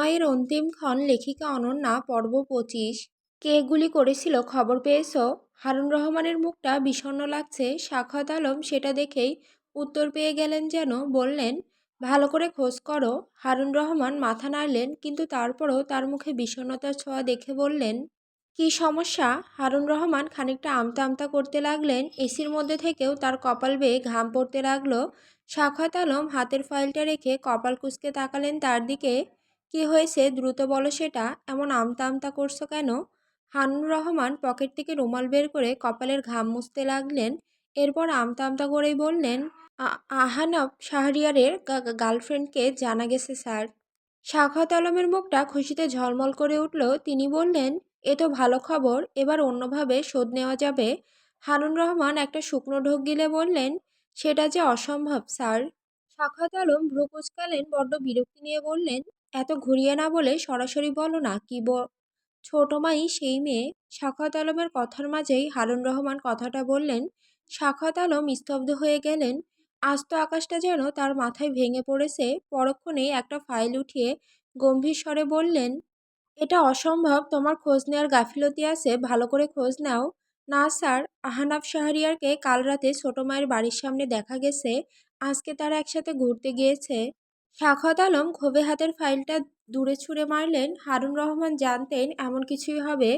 প্রণয়ের অন্তিমক্ষণ লেখিকা অনন্যা পর্ব ২৫। কে গুলি করেছিল খবর পেয়েছো? হারুন রহমানের মুখটা বিষণ্ণ লাগছে। সাখাওয়াত আলম সেটা দেখেই উত্তর পেয়ে গেলেন যেন। বললেন, ভালো করে খোঁজ করো। হারুন রহমান মাথা নাড়লেন, কিন্তু তারপরও তার মুখে বিষণ্ণতার ছোঁয়া দেখে বললেন, কী সমস্যা? হারুন রহমান খানিকটা আমতা আমতা করতে লাগলেন। এসির মধ্যে থেকেও তার কপাল বেয়ে ঘাম পড়তে লাগলো। সাখাওয়াত আলম হাতের ফাইলটা রেখে কপাল কুঁচকে তাকালেন তার দিকে। কি হয়েছে দ্রুত বলো সেটা, এমন আমতা আমতা করছো কেন? হারুন রহমান পকেট থেকে রুমাল বের করে কপালের ঘাম মুছতে লাগলেন। এরপর আমতা আমতা করেই বললেন, আহানাব শাহরিয়ারের গার্লফ্রেন্ডকে জানা গেছে স্যার। সাখাওয়াত আলমের মুখটা খুশিতে ঝলমল করে উঠল। তিনি বললেন, এ তো ভালো খবর, এবার অন্যভাবে শোধ নেওয়া যাবে। হারুন রহমান একটা শুকনো ঢোক গিলে বললেন, সেটা যে অসম্ভব স্যার। সাখাওয়াত আলম ভ্রু কুঁচকালেন, বড্ড বিরক্তি নিয়ে বললেন, এত ঘুরিয়ে না বলে সরাসরি বলো না কি ছোট মাই সেই মেয়ে। সাখাওয়াত আলমের কথার মাঝেই হারুন রহমান কথাটা বললেন। সাখাওয়াত আলম স্তব্ধ হয়ে গেলেন। আস্ত আকাশটা যেন তার মাথায় ভেঙে পড়েছে। পরক্ষণেই একটা ফাইল উঠিয়ে গম্ভীর স্বরে বললেন, এটা অসম্ভব, তোমার খোঁজ নেওয়ার গাফিলতি আছে, ভালো করে খোঁজ নাও। না স্যার, আহনাফ শাহরিয়ারকে কাল রাতে ছোট মায়ের বাড়ির সামনে দেখা গেছে। আজকে তারা একসাথে ঘুরতে গিয়েছে। সাখাওয়াত আলম ক্ষোভে হাতের ফাইলটা দূরে ছুঁড়ে মারলেন। হারুন রহমান জানতেন এমন কিছুই হবে।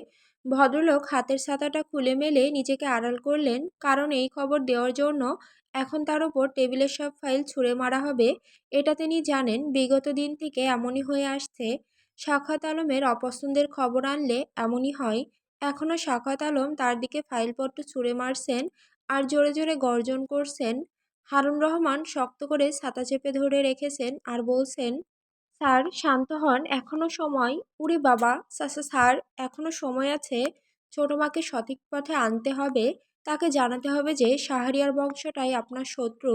ভদ্রলোক হাতের ছাতাটা খুলে মেলে নিজেকে আড়াল করলেন, কারণ এই খবর দেওয়ার জন্য এখন তার ওপর টেবিলের সব ফাইল ছুঁড়ে মারা হবে। এটা তিনি জানেন, বিগত দিন থেকে এমনই হয়ে আসছে। সাখাওয়াত আলমের অপছন্দের খবর আনলে এমনই হয়। এখনও সাখাওয়াত আলম তার দিকে ফাইলপত্র ছুঁড়ে মারছেন আর জোরে জোরে গর্জন করছেন। হারুন রহমান শক্ত করে ছাতা চেপে ধরে রেখেছেন আর বলছেন, স্যার শান্ত হন, এখনো সময়। উরে বাবা, স্যার এখনো সময় আছে। ছোট মাকে সঠিক পথে আনতে হবে। তাকে জানাতে হবে যে শাহরিয়ার বংশটাই আপনার শত্রু।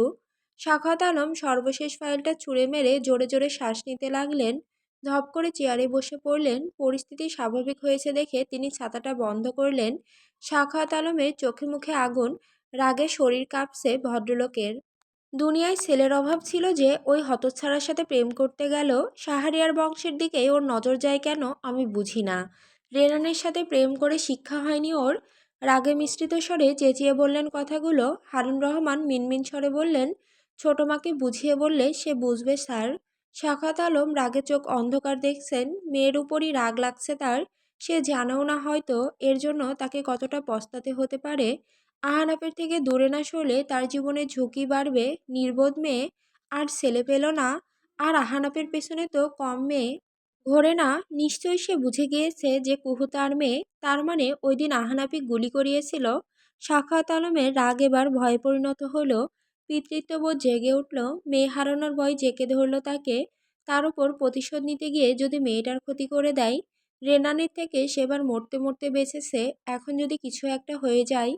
সাখাওয়াত আলম সর্বশেষ ফাইলটা ছুঁড়ে মেরে জোরে জোরে শ্বাস নিতে লাগলেন। ধপ করে চেয়ারে বসে পড়লেন। পরিস্থিতি স্বাভাবিক হয়েছে দেখে তিনি ছাতাটা বন্ধ করলেন। সাখাওয়াত আলমের চোখে মুখে আগুন, রাগে শরীর কাঁপছে ভদ্রলোকের। দুনিয়ায় ছেলের অভাব ছিল যে ওই হতচ্ছাড়ার সাথে প্রেম করতে গেল। শাহরিয়ার বংশের দিকে ওর নজর যায় কেন আমি বুঝি না। রেনানের সাথে প্রেম করে শিক্ষা হয়নি ওর? রাগে মিশ্রিত স্বরে চেঁচিয়ে বললেন কথাগুলো। হারুন রহমান মিনমিন স্বরে বললেন, ছোট মাকে বুঝিয়ে বললে সে বুঝবে স্যার। সাখাওয়াত আলম রাগে চোখ অন্ধকার দেখছেন। মেয়ের উপরই রাগ লাগছে তার। সে জানেও না হয়তো এর জন্য তাকে কতটা পস্তাতে হতে পারে। আহানাপের থেকে দূরে না সরলে তার জীবনে ঝুঁকি বাড়বে। নির্বোধ মেয়ে, আর ছেলে পেল না। আর আহানাপের পেছনে তো কম মেয়ে ঘোরে না। নিশ্চয়ই সে বুঝে গিয়েছে যে কুহু তার মেয়ে। তার মানে ওই দিন আহানাপি গুলি করিয়েছিল। সাখাওয়াত আলমের রাগ এবার ভয়ে পরিণত হলো। পিতৃত্ববোধ জেগে উঠল। মেয়ে হারানোর ভয় জেঁকে ধরল তাকে। তার উপর প্রতিশোধ নিতে গিয়ে যদি মেয়েটার ক্ষতি করে দেয়। রেনানের থেকে সেবার মরতে মরতে বেঁচেছে, এখন যদি কিছু একটা হয়ে যায়।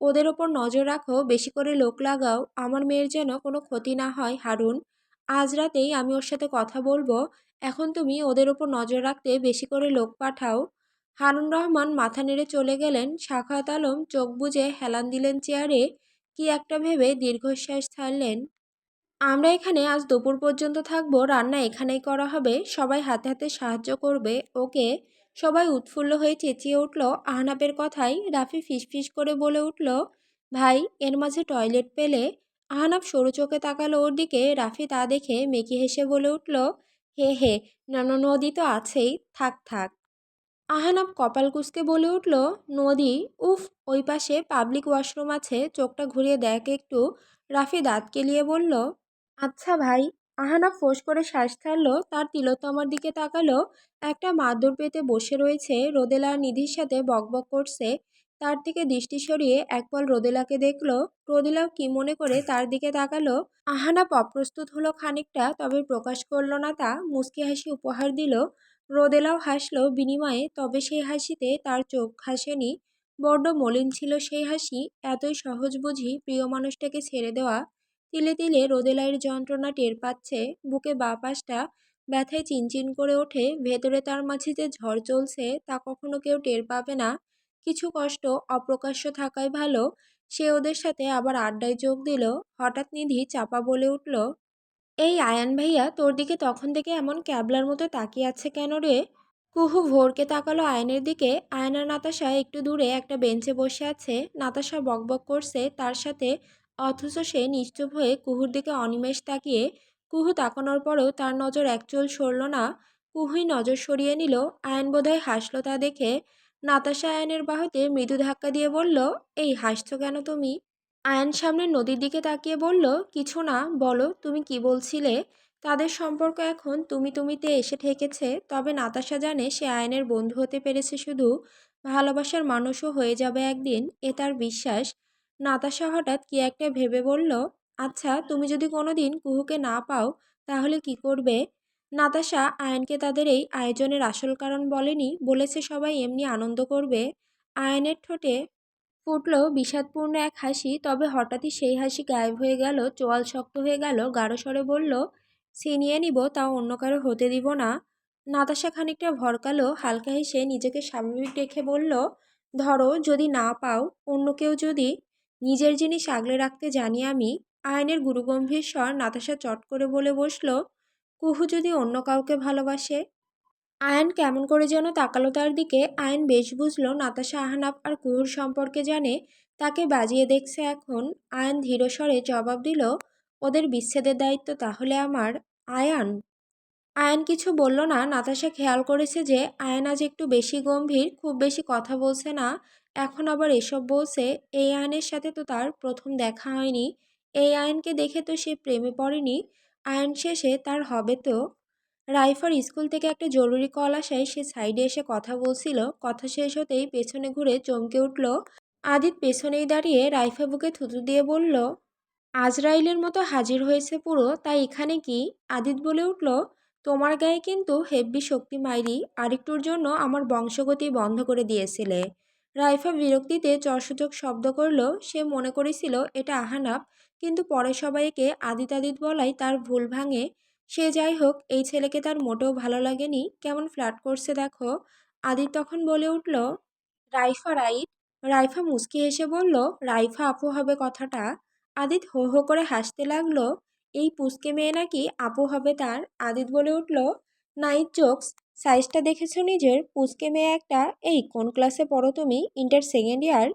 ওদের ওপর নজর রাখো, বেশি করে লোক লাগাও, আমার মেয়ের যেন কোনো ক্ষতি না হয় হারুন। আজ রাতেই আমি ওর সাথে কথা বলবো। এখন তুমি ওদের ওপর নজর রাখতে বেশি করে লোক পাঠাও। হারুন রহমান মাথা নেড়ে চলে গেলেন। সাখাওয়াত আলম চোখ বুজে হেলান দিলেন চেয়ারে। কি একটা ভেবে দীর্ঘশ্বাস ছাড়লেন। আমরা এখানে আজ দুপুর পর্যন্ত থাকবো, রান্না এখানেই করা হবে, সবাই হাতে হাতে সাহায্য করবে ওকে। সবাই উৎফুল্ল হয়ে চেঁচিয়ে উঠল আহনাবের কথাই। রাফি ফিসফিস করে বলে উঠল, ভাই এর মাঝে টয়লেট পেলে? আহনাব সরু চোখে তাকালো ওর দিকে। রাফি তা দেখে মেকি হেসে বলে উঠল, হে হে, নদী তো আছেই, থাক থাক। আহনাব কপাল কুঁচকে বলে উঠল, নদী? উফ, ওই পাশে পাবলিক ওয়াশরুম আছে, চোখটা ঘুরিয়ে দেখ একটু। রাফি দাঁত কেলিয়ে বলল, আচ্ছা ভাই। আহনাব ফোঁস করে শ্বাস ছাড়ল। তার তিলোত্তমার দিকে তাকালো। একটা মাদুর পেতে বসে রয়েছে। রোদেলা আর নিধির সাথে বকবক করছে। তার দিকে দৃষ্টি সরিয়ে একপল রোদেলাকে দেখলো। রোদেলাও কি মনে করে তার দিকে তাকালো। আহনাব অপ্রস্তুত হলো খানিকটা, তবে প্রকাশ করল না তা। মুচকি হাসি উপহার দিল। রোদেলাও হাসলো বিনিময়ে, তবে সেই হাসিতে তার চোখ হাসেনি। বড্ড মলিন ছিল সেই হাসি। এতই সহজ বুঝি প্রিয় মানুষটাকে ছেড়ে দেওয়া। তিলে তিলে রোদেলাইয়ের যন্ত্রণা টের পাচ্ছে। বুকে বাঁ পাশটা ব্যথায় চিনচিন করে ওঠে। ভেতরে তার মাঝে যে ঝড় চলছে তা কখনো কেউ টের পাবে না। কিছু কষ্ট অপ্রকাশ্য থাকাই ভালো। সে ওদের সাথে আবার আড্ডায় যোগ দিল। হঠাৎ নিধি চাপা বলে উঠল, এই আয়ান ভাইয়া তোর দিকে তখন থেকে এমন ক্যাবলার মতো তাকিয়ে আছে কেন রে? কুহু ভোরকে তাকালো আয়নের দিকে। আয়ন আর নাতাশা একটু দূরে একটা বেঞ্চে বসে আছে। নাতাশা বকবক করছে তার সাথে, অথচ সে নিশ্চুপ হয়ে কুহুর দিকে অনিমেষ তাকিয়ে। কুহু তাকানোর পরেও তার নজর একচুল সরল না। কুহুই নজর সরিয়ে নিল। আয়ন বোধহয় হাসলো তা দেখে। নাতাশা আয়নের বাহুতে মৃদু ধাক্কা দিয়ে বলল, এই হাসছো কেন তুমি? আয়ান সামনের নদীর দিকে তাকিয়ে বলল, কিছু না, বলো তুমি কি বলছিলে? তাদের সম্পর্ক এখন তুমি তুমিতে এসে ঠেকেছে, তবে নাতাশা জানে সে আয়নের বন্ধু হতে পেরেছে শুধু, ভালোবাসার মানুষও হয়ে যাবে একদিন, এ তার বিশ্বাস। নাতাশা হঠাৎ কি একটা ভেবে বলল, আচ্ছা তুমি যদি কোনোদিন কুহুকে না পাও তাহলে কি করবে? নাতাশা আয়নকে তাদের এই আয়োজনের আসল কারণ বলেনি, বলেছে সবাই এমনি আনন্দ করবে। আয়নের ঠোঁটে ফুটল বিষাদপূর্ণ এক হাসি, তবে হঠাৎই সেই হাসি গায়েব হয়ে গেল, চোয়াল শক্ত হয়ে গেল, গাঢ় স্বরে বলল, ছিনিয়ে নিব তাও অন্য কারো হতে দিব না। নাতাশা খানিকটা ভরকালো, হালকা হেসে নিজেকে স্বাভাবিক রেখে বলল, ধরো যদি না পাও, অন্য কেউ যদি। নিজের জিনিস আগলে রাখতে জানি আমি। আয়নের গুরুগম্ভীর স্বর। নাতাশা চট করে বলে বসল, কুহু যদি অন্য কাউকে ভালোবাসে? আয়ান কেমন করে যেন তাকালো তার দিকে। আয়ান বেশ বুঝলো নাতাশা আহনাফ আর কুহুর সম্পর্কে জানে, তাকে বাজিয়ে দেখছে এখন। আয়ান ধীর স্বরে জবাব দিল, ওদের বিচ্ছেদের দায়িত্ব তাহলে আমার। আয়ান আয়ান কিছু বলল না। নাতাশা খেয়াল করেছে যে আয়ান আজ একটু বেশি গম্ভীর, খুব বেশি কথা বলছে না। এখন আবার এসব বলছে। এই আয়নের সাথে তো তার প্রথম দেখা হয়নি। এই আয়নকে দেখে তো সে প্রেমে পড়েনি। আয়ন শেষে তার হবে তো। রাইফার স্কুল থেকে একটা জরুরি কল আসায় সে সাইডে এসে কথা বলছিল। কথা শেষ হতেই পেছনে ঘুরে চমকে উঠল। আদিত পেছনেই দাঁড়িয়ে রাইফা বুকে থুতু দিয়ে বলল, আজরাইলের মতো হাজির হয়েছে পুরো, তাই এখানে কি? আদিত বলে উঠল, তোমার গায়ে কিন্তু হেব্বি শক্তি মাইরি, আরেকটুর জন্য আমার বংশগতি বন্ধ করে দিয়েছিলে। রাইফা বিরক্তিতে চরসূচক শব্দ করল। সে মনে করেছিল এটা আহানাপ, কিন্তু পরে সবাইকে আদিত আদিত বলাই তার ভুল ভাঙে। সে যাই হোক, এই ছেলেকে তার মোটেও ভালো লাগেনি, কেমন ফ্ল্যাট করছে দেখো। আদিত তখন বলে উঠল, রাইফা রাইট? রাইফা মুচকি হেসে বলল, রাইফা আপু হবে কথাটা। আদিত হো হো করে হাসতে লাগলো। এই পুচকে মেয়ে নাকি আপু হবে তার। আদিত বলে উঠল, নাইট জোকস। সাইজটা দেখেছো নিজের? পুচকে মেয়ে একটা। এই কোন ক্লাসে পড়ো তুমি? Inter second year?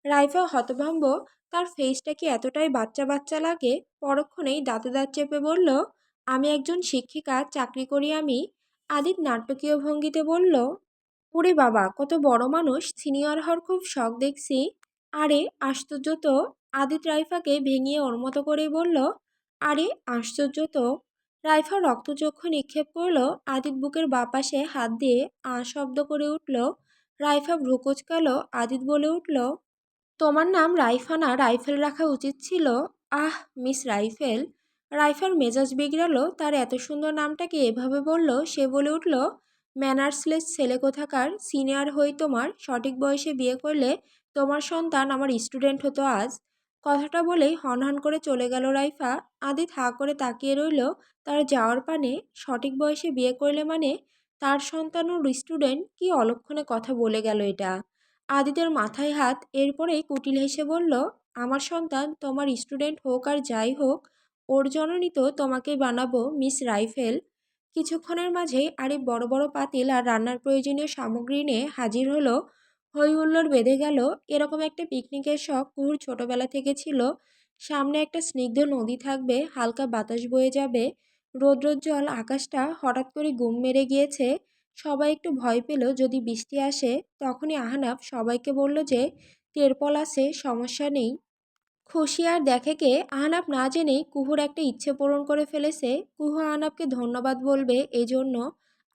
রাইফা হতভম্ব। তার ফেসটা কি এতটাই বাচ্চা বাচ্চা লাগে? পরক্ষণেই দাঁতে দাঁত চেপে বলল, আমি একজন শিক্ষিকা, চাকরি করি আমি। আদিত নাট্যকীয় ভঙ্গিতে বলল, ওরে বাবা, কত বড় মানুষ, সিনিয়র হওয়ার খুব শখ দেখছি। আরে আশ্চর্য তো। আদিত রাইফাকে ভেঙিয়ে ওর মতো করেই বলল, আরে আশ্চর্য তো। রাইফা রক্তচক্ষু নিক্ষেপ করলো। আদিত বুকের বাপাশে হাত দিয়ে শব্দ করে উঠল। রাইফা ভ্রু কুঁচকালো। আদিত বলে উঠল, তোমার নাম রাইফা না রাইফেল রাখা উচিত ছিল। আহ, মিস রাইফেল। রাইফার মেজাজ বিগড়ালো। তার এত সুন্দর নামটাকে এভাবে বলল। সে বলে উঠল, ম্যানার্সলেস ছেলে কোথাকার, সিনিয়র হই তোমার, সঠিক বয়সে বিয়ে করলে তোমার সন্তান আমার স্টুডেন্ট হতো আজ। কথাটা বলেই হনহন করে চলে গেল রাইফা। আদিত হাঁ করে তাকিয়ে রইল তার যাওয়ার পানে। সঠিক বয়সে বিয়ে করলে মানে তার সন্তান ওর স্টুডেন্ট? কি অলক্ষণে কথা বলে গেল এটা। আদিতের মাথায় হাত। এরপরেই কুটিল হেসে বলল, আমার সন্তান তোমার স্টুডেন্ট হোক আর যাই হোক, ওর জননী তো তোমাকেই বানাবো মিস রাইফেল। কিছুক্ষণের মাঝেই আরিফ বড় বড় পাতিল আর রান্নার প্রয়োজনীয় সামগ্রী নিয়ে হাজির হলো। হই হুল্লোড় বেঁধে গেল। এরকম একটা পিকনিকের শখ কুহুর ছোটবেলা থেকে ছিল। সামনে একটা স্নিগ্ধ নদী থাকবে, হালকা বাতাস বয়ে যাবে, রৌদ্রোজ্জ্বল আকাশটা হঠাৎ করে গুম মেরে গিয়েছে। সবাই একটু ভয় পেল যদি বৃষ্টি আসে। তখনই আহনাফ সবাইকে বলল যে টেরপল আছে, সমস্যা নেই। খুশি আর দেখে কে, আহনাফ না জেনেই কুহুর একটা ইচ্ছে পূরণ করে ফেলেছে। কুহু আহনাফকে ধন্যবাদ বলবে এই জন্য।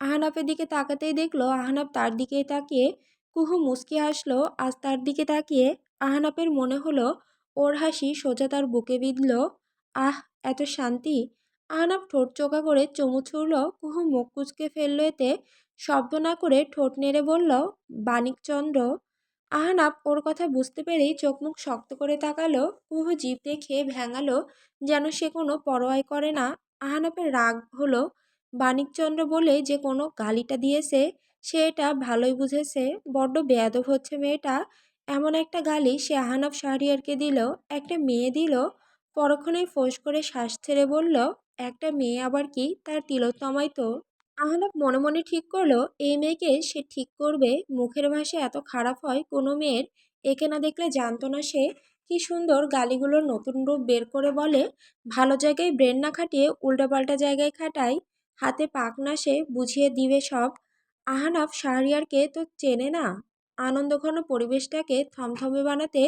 আহনাফের দিকে তাকাতেই দেখলো আহনাফ তার দিকেই তাকিয়ে। কুহু মুচকি হাসলো আজ তার দিকে তাকিয়ে। আহনাফের মনে হলো ওর হাসি সোজা তার বুকে বিঁধল। আহ, এত শান্তি। আহনাফ ঠোঁট চোকা করে চুমু ছুড়ল। কুহু মুখ কুচকে ফেলল এতে। শব্দ না করে ঠোঁট নেড়ে বলল, বাণিকচন্দ্র। আহনাফ ওর কথা বুঝতে পেরেই চোখ মুখ শক্ত করে তাকালো। কুহু জিভ দেখে ভ্যাঙালো, যেন সে কোনো পরোয়াই করে না। আহনাফের রাগ হলো। বাণিকচন্দ্র বলে যে কোনো গালিটা দিয়েছে, সে এটা ভালোই বুঝেছে। বড্ড বেয়াদব হচ্ছে মেয়েটা। এমন একটা গালি সে আহনাফ শাহরিয়ারকে দিল, একটা মেয়ে দিল। পরক্ষণেই ফোঁস করে শ্বাস ছেড়ে বলল, একটা মেয়ে আবার কি, তার তিলোত্তমাই তো। আহনাফ মনে মনে ঠিক করলো এই মেয়েকে সে ঠিক করবে। মুখের ভাষা এত খারাপ হয় কোনো মেয়ের, একে না দেখলে জানতো না সে। কি সুন্দর গালিগুলোর নতুন রূপ বের করে বলে। ভালো জায়গায় ব্রেন না খাটিয়ে উল্টাপাল্টা জায়গায় খাটাই, হাতে পাক না সে বুঝিয়ে দিবে সব। আহনাফ শাহরিয়ারকে তো চেনে না। আনন্দঘন পরিবেশটাকে থমথমে বানাতে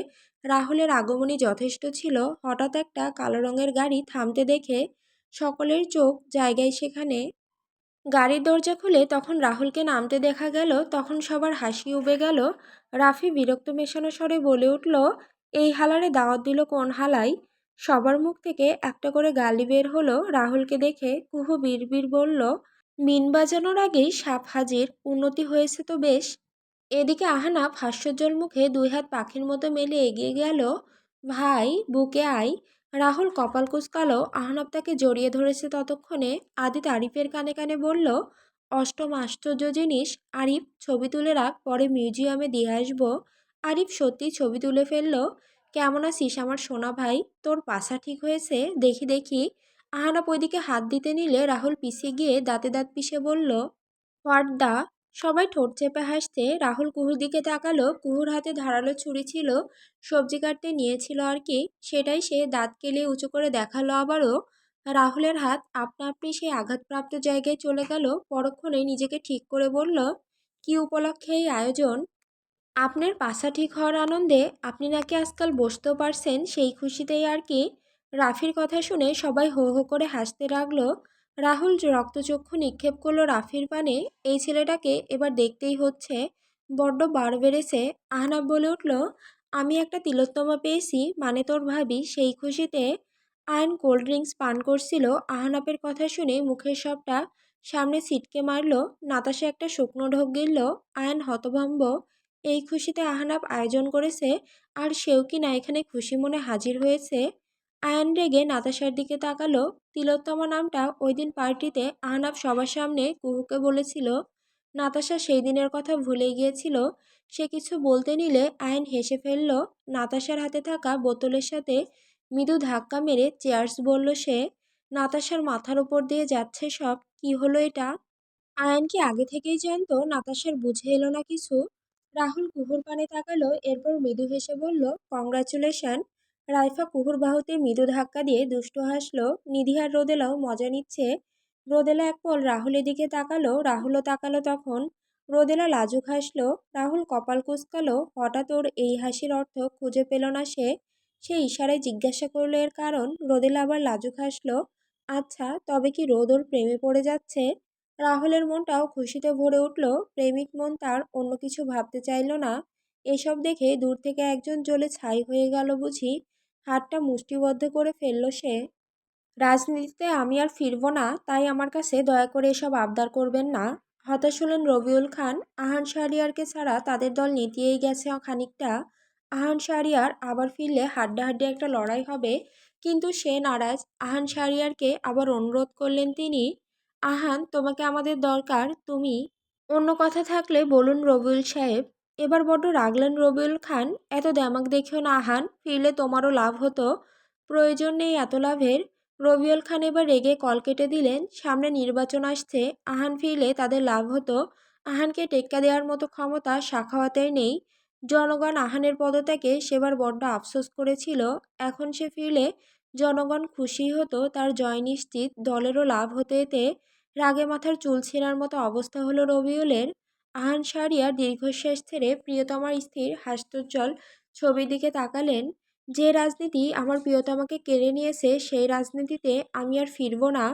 রাহুলের আগমনী যথেষ্ট ছিল। হঠাৎ একটা কালো রঙের গাড়ি থামতে দেখে সকলের চোখ জায়গায় সেখানে। গাড়ির দরজা খুলে তখন রাহুলকে নামতে দেখা গেল, তখন সবার হাসি উবে গেল। রাফি বিরক্ত মেশানো স্বরে বলে উঠল, এই হালারে দাওয়াত দিল কোন হালাই। সবার মুখ থেকে একটা করে গালি বের হলো। রাহুলকে দেখে কুহু বিড়বিড় বলল, মিন বাজানোর আগেই সাপ হাজির, উন্নতি হয়েছে তো বেশ। এদিকে আহনাফ হাস্যোজ্জ্বল মুখে দুই হাত পাখির মতো মেলে এগিয়ে গেল, ভাই বুকে আয়। রাহুল কপাল কুঁচকালো। আহনাফ তাকে জড়িয়ে ধরেছে ততক্ষণে। আদিত আরিফের কানে কানে বলল, অষ্টম আশ্চর্য জিনিস, আরিফ ছবি তুলে রাখ, পরে মিউজিয়ামে দিয়ে আসবো। আরিফ সত্যি ছবি তুলে ফেললো। কেমন আছিস আমার সোনা ভাই, তোর পাছা ঠিক হয়েছে? দেখি দেখি। আহনাফ ওইদিকে হাত দিতে নিলে রাহুল পিছিয়ে গিয়ে দাঁতে দাঁত পিষে বলল, হোয়াট দা। সবাই ঠোঁট চেপে হাসছে। রাহুল কুহুর দিকে তাকালো। কুহুর হাতে ধারালো ছুরি ছিল, সবজি কাটতে নিয়েছিল আর কি, সেটাই সে দাঁত কেলিয়ে উঁচু করে দেখালো আবারও। রাহুলের হাত আপনা আপনি সেই আঘাতপ্রাপ্ত জায়গায় চলে গেল। পরক্ষণে নিজেকে ঠিক করে বলল, কি উপলক্ষে এই আয়োজন? আপনার পাছা ঠিক হওয়ার আনন্দে। আপনি নাকি আজকাল বসতেও পারছেন, সেই খুশিতেই আর কি। রাফির কথা শুনে সবাই হো হো করে হাসতে লাগলো। রাহুল রক্তচক্ষু নিক্ষেপ করলো রাফির পানে। এই ছেলেটাকে এবার দেখতেই হচ্ছে, বড্ড বার বেড়েছে। আহনাব বলে উঠল, আমি একটা তিলোত্তমা পেয়েছি মানে তোর ভাবি, সেই খুশিতে। আয়ন কোল্ড ড্রিঙ্কস পান করছিল। আহনাবের কথা শুনে মুখের সবটা সামনে ছিটকে মারলো। নাতাশা একটা শুকনো ঢোক গিলল। আয়ন হতভম্ব। এই খুশিতে আহনাব আয়োজন করেছে, আর সেও কি না এখানে খুশি মনে হাজির হয়েছে। আয়ান রেগে নাতাশার দিকে তাকালো। তিলোত্তমা নামটা ওই দিন পার্টিতে আহনাব সবার সামনে কুহুকে বলেছিল। নাতাশা সেই দিনের কথা ভুলে গিয়েছিল। সে কিছু বলতে নিলে আয়ন হেসে ফেলল। নাতাশার হাতে থাকা বোতলের সাথে মৃদু ধাক্কা মেরে চেয়ার্স বলল সে। নাতাশার মাথার উপর দিয়ে যাচ্ছে সব। কি হলো এটা? আয়ান কি আগে থেকেই জানতো? নাতাশার বুঝে এলো না কিছু। রাহুল কুহুর পানে তাকালো, এরপর মৃদু হেসে বলল, কংগ্রাচুলেশন। রাইফা কুহুর বাহুতে মৃদু ধাক্কা দিয়ে দুষ্টু হাসলো। নিধি আর রোদেলাও মজা নিচ্ছে। রোদেলা এক পল রাহুলের দিকে তাকালো, রাহুলও তাকালো তখন। রোদেলা লাজুক হাসলো। রাহুল কপাল কুঁচকালো। হঠাৎ ওর এই হাসির অর্থ খুঁজে পেল না সে। সে ইশারায় জিজ্ঞাসা করলো এর কারণ। রোদেলা আবার লাজুক হাসলো। আচ্ছা, তবে কি রোদ ওর প্রেমে পড়ে যাচ্ছে? রাহুলের মনটাও খুশিতে ভরে উঠল। প্রেমিক মন তার অন্য কিছু ভাবতে চাইল না। এসব দেখে দূর থেকে একজন জ্বলে ছাই হয়ে গেল বুঝি। হাতটা মুষ্টিবদ্ধ করে ফেলল সে। রাজনীতিতে আমি আর ফিরবো না, তাই আমার কাছে দয়া করে এসব আবদার করবেন না। হতাশ হলেন রবিউল খান। আহান শাহরিয়ারকে ছাড়া তাদের দল নেতিয়েই গেছে খানিকটা। আহান শাহরিয়ার আবার ফিরলে হাড্ডাহাড্ডি একটা লড়াই হবে, কিন্তু সে নারাজ। আহান শাহরিয়ারকে আবার অনুরোধ করলেন তিনি, আহান তোমাকে আমাদের দরকার, তুমি। অন্য কথা থাকলে বলুন রবিউল সাহেব। এবার বড্ড রাগলেন রবিউল খান। এত দেমাক দেখিও না আহান, ফিরলে তোমারও লাভ হতো। প্রয়োজন নেই এত লাভের। রবিউল খান এবার রেগে কল কেটে দিলেন। সামনে নির্বাচন আসছে, আহান ফিরলে তাদের লাভ হতো। আহানকে টেক্কা দেওয়ার মতো ক্ষমতা সাখাওয়াতের নেই। জনগণ আহানের পদত্যাগে সেবার বড্ড আফসোস করেছিল। এখন সে ফিরলে জনগণ খুশি হতো, তার জয় নিশ্চিত, দলেরও লাভ হতো এতে। রাগে মাথার চুল ছেঁড়ার মতো অবস্থা হলো রবিউলের। আহান শাহরিয়ার দীর্ঘশ্বাস ছেড়ে প্রিয়তমার স্থির হাস্যোজ্জ্বল ছবির দিকে তাকালেন। যে রাজনীতি আমার প্রিয়তমাকে কেড়ে নিয়েছে, সেই রাজনীতিতে আমি আর ফিরব না।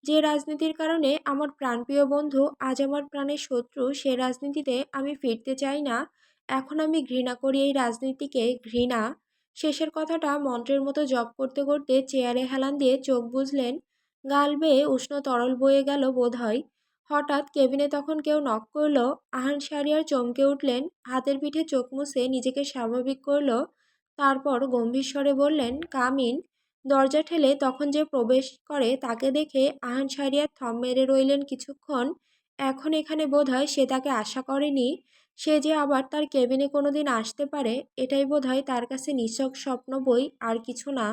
যে রাজনীতির কারণে আমার প্রাণপ্রিয় বন্ধু আজ আমার প্রাণের শত্রু, সে রাজনীতিতে আমি ফিরতে চাই না। এখন আমি ঘৃণা করি এই রাজনীতিকে, ঘৃণা। শেষের কথাটা মন্ত্রের মতো জপ করতে করতে চেয়ারে হেলান দিয়ে চোখ বুজলেন। গাল বেয়ে উষ্ণ তরল বয়ে গেল বোধহয়। হঠাৎ কেবিনে তখন কেউ নক করলো। আহান শাহরিয়ার চমকে উঠলেন। হাতের পিঠে চোখ মুছে নিজেকে স্বাভাবিক করলো। তারপর গম্ভীর স্বরে বললেন, কাম ইন। দরজা ঠেলে তখন যে প্রবেশ করে তাকে দেখে আহান শাহরিয়ার থম মেরে রইলেন কিছুক্ষণ। এখন এখানে বোধহয় সে তাকে আশা করেনি। সে যে আবার তার কেবিনে কোনোদিন আসতে পারে, এটাই বোধহয় তার কাছে নিছক স্বপ্ন বই আর কিছু না।